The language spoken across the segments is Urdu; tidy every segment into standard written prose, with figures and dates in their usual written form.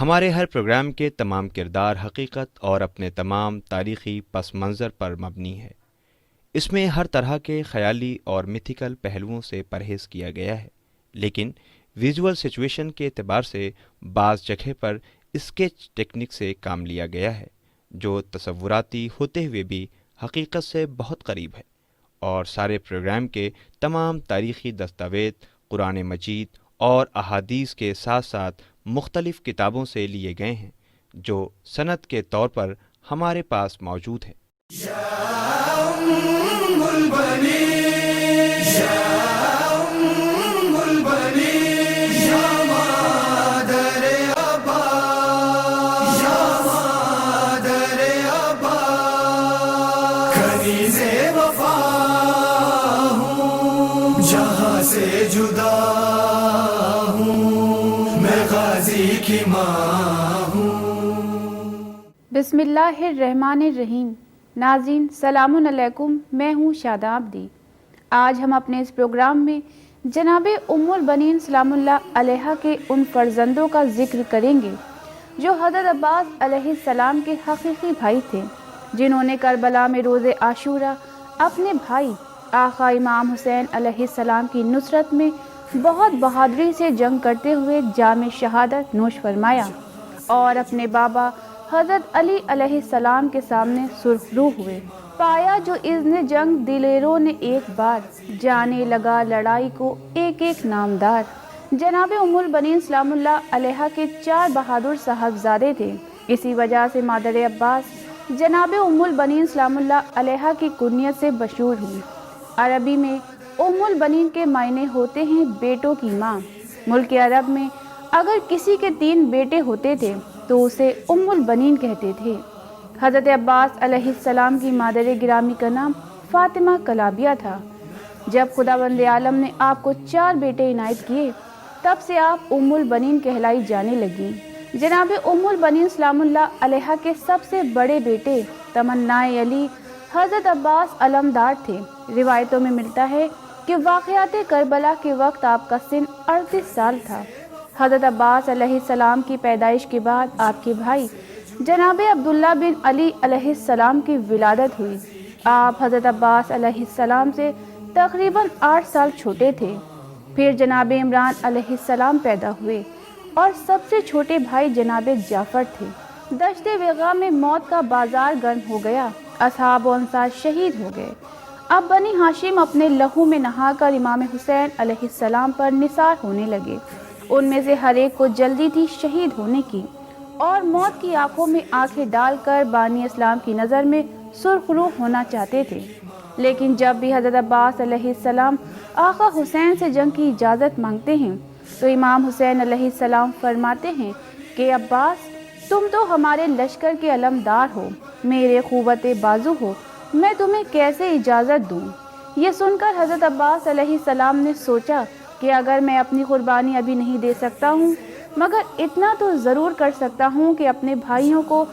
ہمارے ہر پروگرام کے تمام کردار حقیقت اور اپنے تمام تاریخی پس منظر پر مبنی ہے۔ اس میں ہر طرح کے خیالی اور میتھیکل پہلوؤں سے پرہیز کیا گیا ہے، لیکن ویژول سچویشن کے اعتبار سے بعض جگہ پر اسکیچ ٹیکنیک سے کام لیا گیا ہے، جو تصوراتی ہوتے ہوئے بھی حقیقت سے بہت قریب ہے۔ اور سارے پروگرام کے تمام تاریخی دستاویز قرآن مجید اور احادیث کے ساتھ ساتھ مختلف کتابوں سے لیے گئے ہیں، جو سند کے طور پر ہمارے پاس موجود ہے۔ سے جدا ہوں میں غازی کی ماں ہوں۔ بسم اللہ الرحمن الرحیم۔ ناظرین سلام علیکم، میں ہوں شاداب دی۔ آج ہم اپنے اس پروگرام میں جناب ام البنین سلام اللہ علیہ کے ان فرزندوں کا ذکر کریں گے جو حضرت عباس علیہ السلام کے حقیقی بھائی تھے، جنہوں نے کربلا میں روز عاشورہ اپنے بھائی آقا امام حسین علیہ السلام کی نصرت میں بہت بہادری سے جنگ کرتے ہوئے جام شہادت نوش فرمایا اور اپنے بابا حضرت علی علیہ السلام کے سامنے سرخ رو ہوئے۔ پایا جو اذن جنگ دلیروں نے ایک بار، جانے لگا لڑائی کو ایک ایک نامدار۔ جناب ام البنین سلام اللہ علیہ کے 4 بہادر صاحبزادے تھے، اسی وجہ سے مادر عباس جناب ام البنین سلام اللہ علیہ کی کنیت سے مشہور ہوئی۔ عربی میں ام البنین کے معنی ہوتے ہیں بیٹوں کی ماں۔ ملک عرب میں اگر کسی کے 3 بیٹے ہوتے تھے تو اسے ام البنین کہتے تھے۔ حضرت عباس علیہ السلام کی مادر گرامی کا نام فاطمہ کلابیہ تھا۔ جب خداوند عالم نے آپ کو 4 بیٹے عنایت کیے، تب سے آپ ام البنین کہلائی جانے لگیں۔ جناب ام البنین سلام اللہ علیہ کے سب سے بڑے بیٹے تمنائے علی حضرت عباس علمدار تھے۔ روایتوں میں ملتا ہے کہ واقعات کربلا کے وقت آپ کا سن 38 سال تھا۔ حضرت عباس علیہ السلام کی پیدائش کے بعد آپ کے بھائی جناب عبداللہ بن علی علیہ السلام کی ولادت ہوئی۔ آپ حضرت عباس علیہ السلام سے تقریباً 8 سال چھوٹے تھے۔ پھر جناب عمران علیہ السلام پیدا ہوئے اور سب سے چھوٹے بھائی جناب جعفر تھے۔ دشت وغا میں موت کا بازار گرم ہو گیا، اصحاب و انصار شہید ہو گئے۔ اب بنی ہاشم اپنے لہو میں نہا کر امام حسین علیہ السلام پر نثار ہونے لگے۔ ان میں سے ہر ایک کو جلدی تھی شہید ہونے کی، اور موت کی آنکھوں میں آنکھیں ڈال کر بانی اسلام کی نظر میں سرخ رو ہونا چاہتے تھے۔ لیکن جب بھی حضرت عباس علیہ السلام آقا حسین سے جنگ کی اجازت مانگتے ہیں تو امام حسین علیہ السلام فرماتے ہیں کہ عباس، تم تو ہمارے لشکر کے علمدار ہو، میرے قوت بازو ہو، میں تمہیں کیسے اجازت دوں؟ یہ سن کر حضرت عباس علیہ السلام نے سوچا کہ اگر میں اپنی قربانی ابھی نہیں دے سکتا ہوں، مگر اتنا تو ضرور کر سکتا ہوں کہ اپنے بھائیوں کو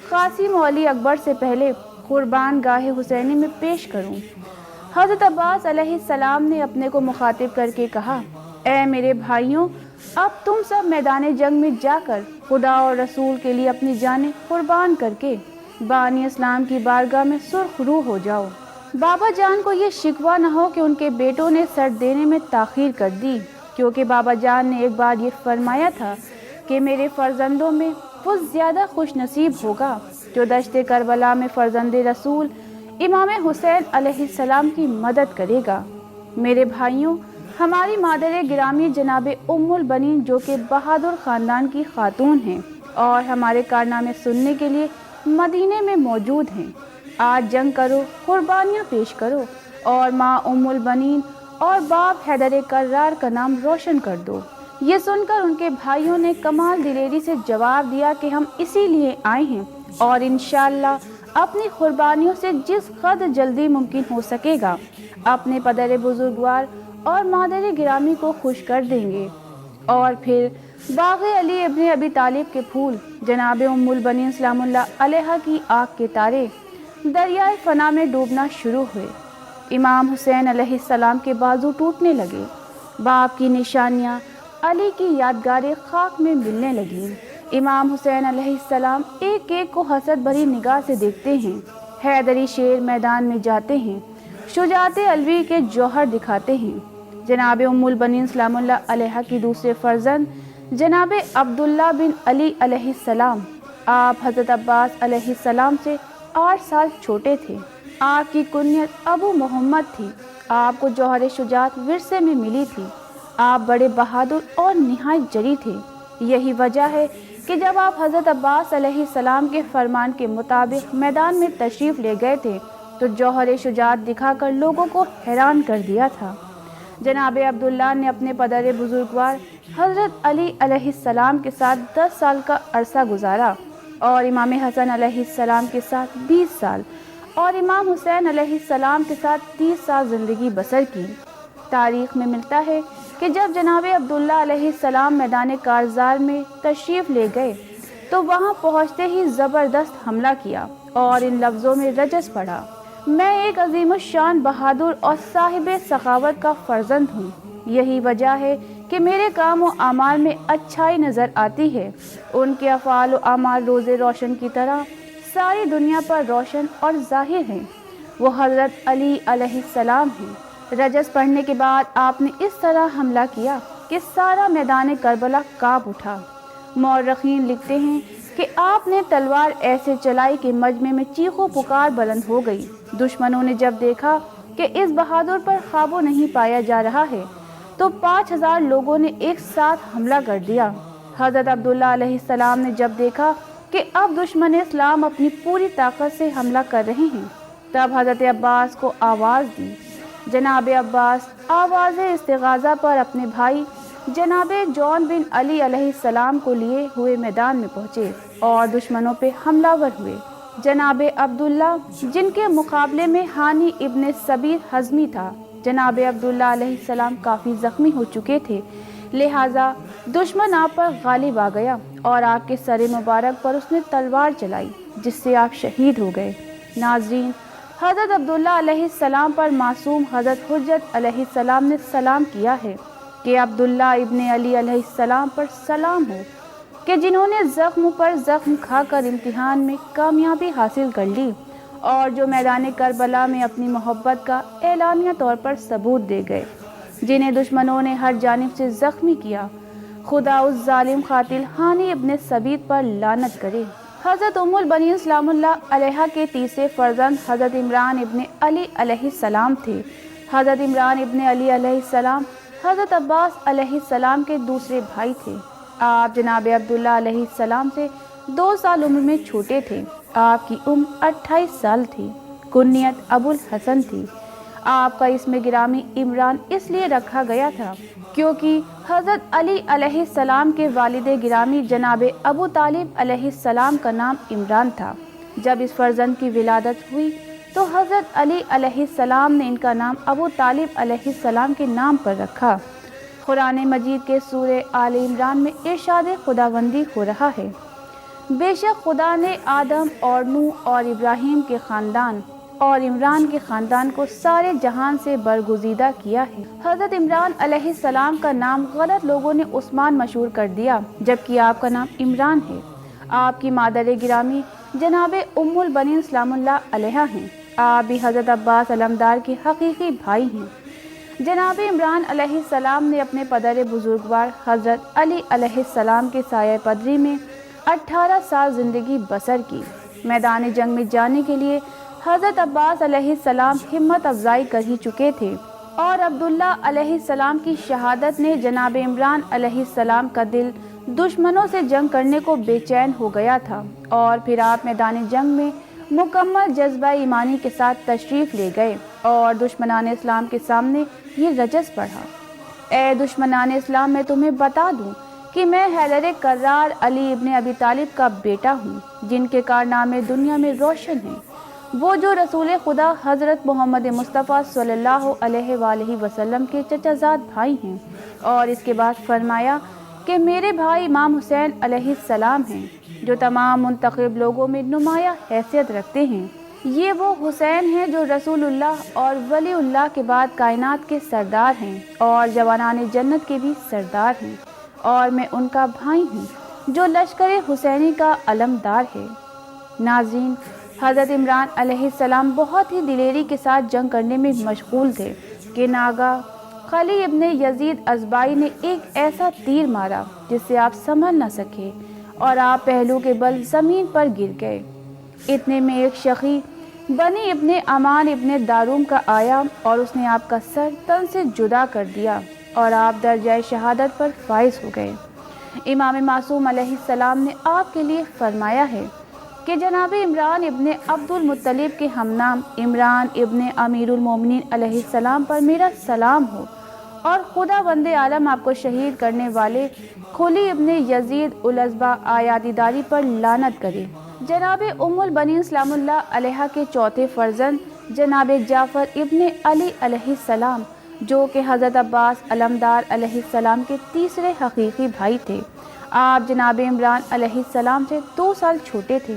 قاسم و علی اکبر سے پہلے قربان گاہ حسینی میں پیش کروں۔ حضرت عباس علیہ السلام نے اپنے کو مخاطب کر کے کہا، اے میرے بھائیوں، اب تم سب میدان جنگ میں جا کر خدا اور رسول کے لیے اپنی جانیں قربان کر کے بانی اسلام کی بارگاہ میں سرخ رو ہو جاؤ۔ بابا جان کو یہ شکوہ نہ ہو کہ ان کے بیٹوں نے سر دینے میں تاخیر کر دی، کیونکہ بابا جان نے ایک بار یہ فرمایا تھا کہ میرے فرزندوں میں وہ زیادہ خوش نصیب ہوگا جو دشت کربلا میں فرزند رسول امام حسین علیہ السلام کی مدد کرے گا۔ میرے بھائیوں، ہماری مادر گرامی جناب ام البنین جو کہ بہادر خاندان کی خاتون ہیں اور ہمارے کارنامے سننے کے لیے مدینے میں موجود ہیں، آج جنگ کرو، قربانیاں پیش کرو اور ماں ام البنین اور باپ حیدر کرار کا نام روشن کر دو۔ یہ سن کر ان کے بھائیوں نے کمال دلیری سے جواب دیا کہ ہم اسی لیے آئے ہیں اور انشاءاللہ اپنی قربانیوں سے جس قدر جلدی ممکن ہو سکے گا اپنے پدر بزرگوار اور مادر گرامی کو خوش کر دیں گے۔ اور پھر باغ علی ابن ابی طالب کے پھول جناب ام البنین سلام اللہ علیہ کی آنکھ کے تارے دریائے فنا میں ڈوبنا شروع ہوئے۔ امام حسین علیہ السلام کے بازو ٹوٹنے لگے، باپ کی نشانیاں علی کی یادگاریں خاک میں ملنے لگیں۔ امام حسین علیہ السلام ایک ایک کو حسد بھری نگاہ سے دیکھتے ہیں۔ حیدری شیر میدان میں جاتے ہیں، شجاعت علوی کے جوہر دکھاتے ہیں۔ جناب ام البنین سلام اللہ علیہ کی دوسرے فرزند جناب عبداللہ بن علی علیہ السلام، آپ حضرت عباس علیہ السلام سے 8 سال چھوٹے تھے۔ آپ کی کنیت ابو محمد تھی۔ آپ کو جوہر شجاعت ورثے میں ملی تھی۔ آپ بڑے بہادر اور نہایت جری تھے۔ یہی وجہ ہے کہ جب آپ حضرت عباس علیہ السلام کے فرمان کے مطابق میدان میں تشریف لے گئے تھے تو جوہر شجاعت دکھا کر لوگوں کو حیران کر دیا تھا۔ جناب عبداللہ نے اپنے پدر بزرگوار حضرت علی علیہ السلام کے ساتھ 10 سال کا عرصہ گزارا اور امام حسن علیہ السلام کے ساتھ 20 سال اور امام حسین علیہ السلام کے ساتھ 30 سال زندگی بسر کی۔ تاریخ میں ملتا ہے کہ جب جناب عبداللہ علیہ السلام میدان کارزار میں تشریف لے گئے تو وہاں پہنچتے ہی زبردست حملہ کیا اور ان لفظوں میں رجز پڑھا: میں ایک عظیم الشان بہادر اور صاحب سخاوت کا فرزند ہوں۔ یہی وجہ ہے کہ میرے کام و اعمال میں اچھائی نظر آتی ہے۔ ان کے افعال و اعمال روز روشن کی طرح ساری دنیا پر روشن اور ظاہر ہیں۔ وہ حضرت علی علیہ السلام ہیں۔ رجز پڑھنے کے بعد آپ نے اس طرح حملہ کیا کہ سارا میدان کربلا کانپ اٹھا۔ مورخین لکھتے ہیں کہ آپ نے تلوار ایسے چلائی کہ مجمع میں چیخ و پکار بلند ہو گئی۔ دشمنوں نے جب دیکھا کہ اس بہادر پر قابو نہیں پایا جا رہا ہے تو 5000 لوگوں نے ایک ساتھ حملہ کر دیا۔ حضرت عبداللہ علیہ السلام نے جب دیکھا کہ اب دشمن اسلام اپنی پوری طاقت سے حملہ کر رہے ہیں تب حضرت عباس کو آواز دی۔ جناب عباس آواز استغاثہ پر اپنے بھائی جناب جون بن علی علیہ السلام کو لیے ہوئے میدان میں پہنچے اور دشمنوں پہ حملہ ور ہوئے۔ جناب عبداللہ جن کے مقابلے میں ہانی ابن سبیر حزمی تھا، جناب عبداللہ علیہ السلام کافی زخمی ہو چکے تھے، لہٰذا دشمن آپ پر غالب آ گیا اور آپ کے سر مبارک پر اس نے تلوار چلائی جس سے آپ شہید ہو گئے۔ ناظرین، حضرت عبداللہ علیہ السلام پر معصوم حضرت حجت علیہ السلام نے سلام کیا ہے کہ عبداللہ ابن علی علیہ السلام پر سلام ہو کہ جنہوں نے زخم پر زخم کھا کر امتحان میں کامیابی حاصل کر لی اور جو میدان کربلا میں اپنی محبت کا اعلانیہ طور پر ثبوت دے گئے، جنہیں دشمنوں نے ہر جانب سے زخمی کیا۔ خدا اس ظالم قاتل ہانی ابن سبید پر لعنت کرے۔ حضرت ام البنین سلام اللہ علیہ کے تیسرے فرزند حضرت عمران ابن علی علیہ السلام تھے۔ حضرت عمران ابن علی علیہ السلام حضرت عباس علیہ السلام کے دوسرے بھائی تھے۔ آپ جناب عبداللہ علیہ السلام سے 2 سال عمر میں چھوٹے تھے۔ آپ کی عمر 28 سال تھی۔ کنیت ابو الحسن تھی۔ آپ کا اسم گرامی عمران اس لیے رکھا گیا تھا کیونکہ حضرت علی علیہ السلام کے والد گرامی جناب ابو طالب علیہ السلام کا نام عمران تھا۔ جب اس فرزند کی ولادت ہوئی تو حضرت علی علیہ السلام نے ان کا نام ابو طالب علیہ السلام کے نام پر رکھا۔ قرآن مجید کے سورہ آل عمران میں ارشاد خداوندی ہو رہا ہے: بے شک خدا نے آدم اور نوح اور ابراہیم کے خاندان اور عمران کے خاندان کو سارے جہان سے برگزیدہ کیا ہے۔ حضرت عمران علیہ السلام کا نام غلط لوگوں نے عثمان مشہور کر دیا جبکہ آپ کا نام عمران ہے۔ آپ کی مادر گرامی جناب ام البنین سلام اللہ علیہ ہیں۔ آپ بھی حضرت عباس علمدار کے حقیقی بھائی ہیں۔ جناب عمران علیہ السلام نے اپنے پدر بزرگوار حضرت علی علیہ السلام کے سایہ پدری میں 18 سال زندگی بسر کی۔ میدان جنگ میں جانے کے لیے حضرت عباس علیہ السلام ہمت افزائی کر ہی چکے تھے اور عبداللہ علیہ السلام کی شہادت نے جناب عمران علیہ السلام کا دل دشمنوں سے جنگ کرنے کو بے چین ہو گیا تھا اور پھر آپ میدان جنگ میں مکمل جذبہ ایمانی کے ساتھ تشریف لے گئے اور دشمنان اسلام کے سامنے یہ رجز پڑھا: اے دشمنان اسلام، میں تمہیں بتا دوں کہ میں حیدر کرار علی ابن ابی طالب کا بیٹا ہوں جن کے کارنامے دنیا میں روشن ہیں، وہ جو رسول خدا حضرت محمد مصطفیٰ صلی اللہ علیہ وآلہ وسلم کے چچا زاد بھائی ہیں۔ اور اس کے بعد فرمایا کہ میرے بھائی امام حسین علیہ السلام ہیں جو تمام منتخب لوگوں میں نمایاں حیثیت رکھتے ہیں۔ یہ وہ حسین ہیں جو رسول اللہ اور ولی اللہ کے بعد کائنات کے سردار ہیں اور جوانان جنت کے بھی سردار ہیں، اور میں ان کا بھائی ہوں۔ جو لشکر حسینی کا علمدار ہے۔ ناظرین، حضرت عمران علیہ السلام بہت ہی دلیری کے ساتھ جنگ کرنے میں مشغول تھے کہ ناگہاں خلی ابن یزید ازبائی نے ایک ایسا تیر مارا جس سے آپ سنبھل نہ سکے اور آپ پہلو کے بل زمین پر گر گئے۔ اتنے میں ایک شقی بنی ابن امان ابن داروم کا آیا اور اس نے آپ کا سر تن سے جدا کر دیا اور آپ درجہ شہادت پر فائز ہو گئے۔ امام معصوم علیہ السلام نے آپ کے لیے فرمایا ہے کہ جناب عمران ابن عبد المطلب کے ہم نام عمران ابن امیر المومنین علیہ السلام پر میرا سلام ہو، اور خدا بند عالم آپ کو شہید کرنے والے خلی ابن یزید الازبا آیادیداری پر لعنت کرے۔ جناب ام البنین سلام اللہ علیہ کے چوتھے فرزند جناب جعفر ابن علی علیہ السلام، جو کہ حضرت عباس علمدار علیہ السلام کے تیسرے حقیقی بھائی تھے، آپ جناب عمران علیہ السلام سے 2 سال چھوٹے تھے۔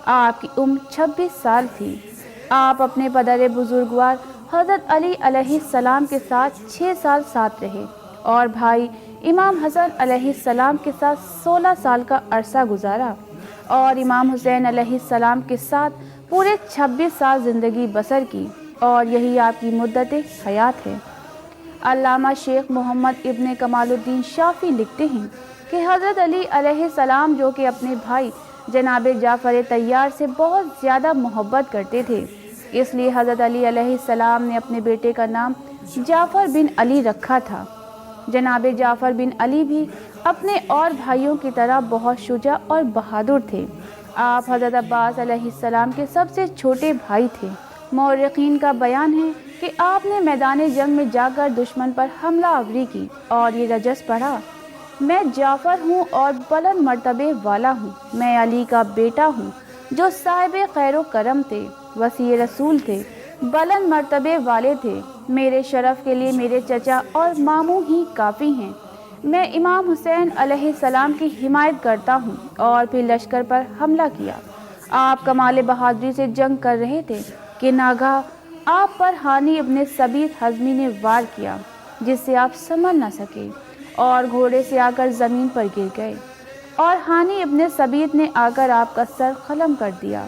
آپ کی عمر 26 سال تھی۔ آپ اپنے پدر بزرگوار حضرت علی علیہ السلام کے ساتھ 6 سال ساتھ رہے اور بھائی امام حسن علیہ السلام کے ساتھ 16 سال کا عرصہ گزارا، اور امام حسین علیہ السلام کے ساتھ پورے 26 سال زندگی بسر کی، اور یہی آپ کی مدت حیات ہے۔ علامہ شیخ محمد ابن کمال الدین شافعی لکھتے ہیں کہ حضرت علی علیہ السلام جو کہ اپنے بھائی جناب جعفر طیار سے بہت زیادہ محبت کرتے تھے، اس لیے حضرت علی علیہ السلام نے اپنے بیٹے کا نام جعفر بن علی رکھا تھا۔ جناب جعفر بن علی بھی اپنے اور بھائیوں کی طرح بہت شجاع اور بہادر تھے۔ آپ حضرت عباس علیہ السلام کے سب سے چھوٹے بھائی تھے۔ مورخین کا بیان ہے کہ آپ نے میدان جنگ میں جا کر دشمن پر حملہ آوری کی اور یہ رجس پڑھا: میں جعفر ہوں اور بلند مرتبے والا ہوں، میں علی کا بیٹا ہوں جو صاحب خیر و کرم تھے، وصی رسول تھے، بلند مرتبے والے تھے، میرے شرف کے لیے میرے چچا اور ماموں ہی کافی ہیں، میں امام حسین علیہ السلام کی حمایت کرتا ہوں، اور پھر لشکر پر حملہ کیا۔ آپ کمال بہادری سے جنگ کر رہے تھے کہ ناگہاں آپ پر ہانی ابن ثبیت حزمی نے وار کیا، جس سے آپ سنبھل نہ سکے اور گھوڑے سے آ کر زمین پر گر گئے، اور ہانی ابن ثبیت نے آ کر آپ کا سر قلم کر دیا۔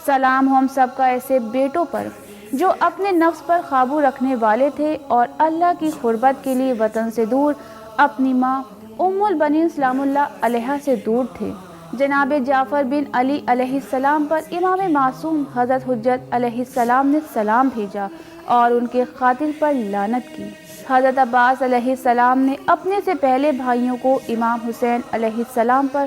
سلام ہو ہم سب کا ایسے بیٹوں پر جو اپنے نفس پر قابو رکھنے والے تھے اور اللہ کی قربت کے لیے وطن سے دور اپنی ماں ام البنین سلام اللہ علیہ سے دور تھے۔ جناب جعفر بن علی علیہ السلام پر امام معصوم حضرت حجت علیہ السلام نے سلام بھیجا اور ان کے قاتل پر لعنت کی۔ حضرت عباس علیہ السلام نے اپنے سے پہلے بھائیوں کو امام حسین علیہ السلام پر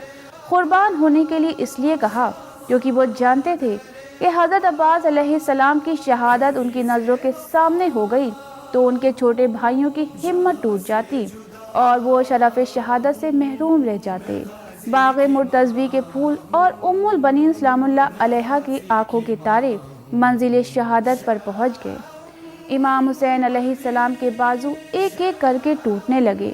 قربان ہونے کے لیے اس لیے کہا کیونکہ وہ جانتے تھے کہ حضرت عباس علیہ السلام کی شہادت ان کی نظروں کے سامنے ہو گئی تو ان کے چھوٹے بھائیوں کی ہمت ٹوٹ جاتی اور وہ شرف شہادت سے محروم رہ جاتے۔ باغ مرتضوی کے پھول اور ام البنین سلام اللہ علیہ کی آنکھوں کے تارے منزل شہادت پر پہنچ گئے۔ امام حسین علیہ السلام کے بازو ایک ایک کر کے ٹوٹنے لگے۔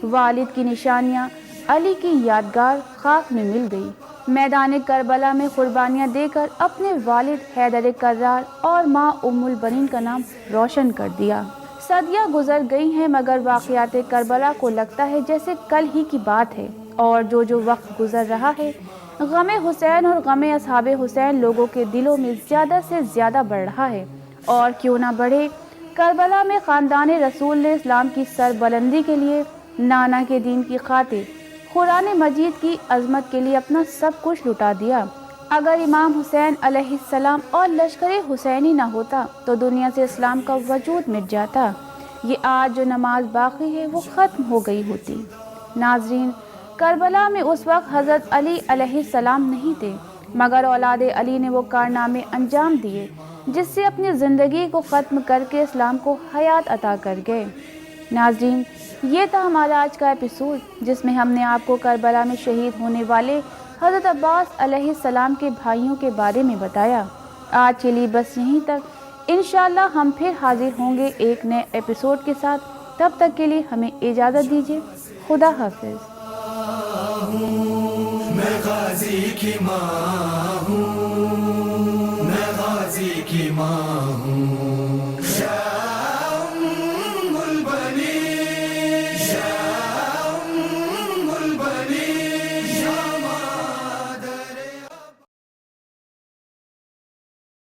والد کی نشانیاں علی کی یادگار خاک میں مل گئی۔ میدان کربلا میں قربانیاں دے کر اپنے والد حیدر کرار اور ماں ام البنین کا نام روشن کر دیا۔ صدیاں گزر گئی ہیں مگر واقعات کربلا کو لگتا ہے جیسے کل ہی کی بات ہے، اور جو وقت گزر رہا ہے غم حسین اور غم اصحاب حسین لوگوں کے دلوں میں زیادہ سے زیادہ بڑھ رہا ہے، اور کیوں نہ بڑھے۔ کربلا میں خاندان رسول نے اسلام کی سر بلندی کے لیے، نانا کے دین کی خاطر، قرآن مجید کی عظمت کے لیے اپنا سب کچھ لٹا دیا۔ اگر امام حسین علیہ السلام اور لشکر حسینی نہ ہوتا تو دنیا سے اسلام کا وجود مٹ جاتا، یہ آج جو نماز باقی ہے وہ ختم ہو گئی ہوتی۔ ناظرین، کربلا میں اس وقت حضرت علی علیہ السلام نہیں تھے، مگر اولاد علی نے وہ کارنامے انجام دیے جس سے اپنی زندگی کو ختم کر کے اسلام کو حیات عطا کر گئے۔ ناظرین، یہ تھا ہمارا آج کا ایپیسوڈ جس میں ہم نے آپ کو کربلا میں شہید ہونے والے حضرت عباس علیہ السلام کے بھائیوں کے بارے میں بتایا۔ آج کے لیے بس یہیں تک، انشاءاللہ ہم پھر حاضر ہوں گے ایک نئے ایپیسوڈ کے ساتھ۔ تب تک کے لیے ہمیں اجازت دیجیے۔ خدا حافظ۔ میں غازی کی ماں ہوں، میں غازی کی ماں ہوں۔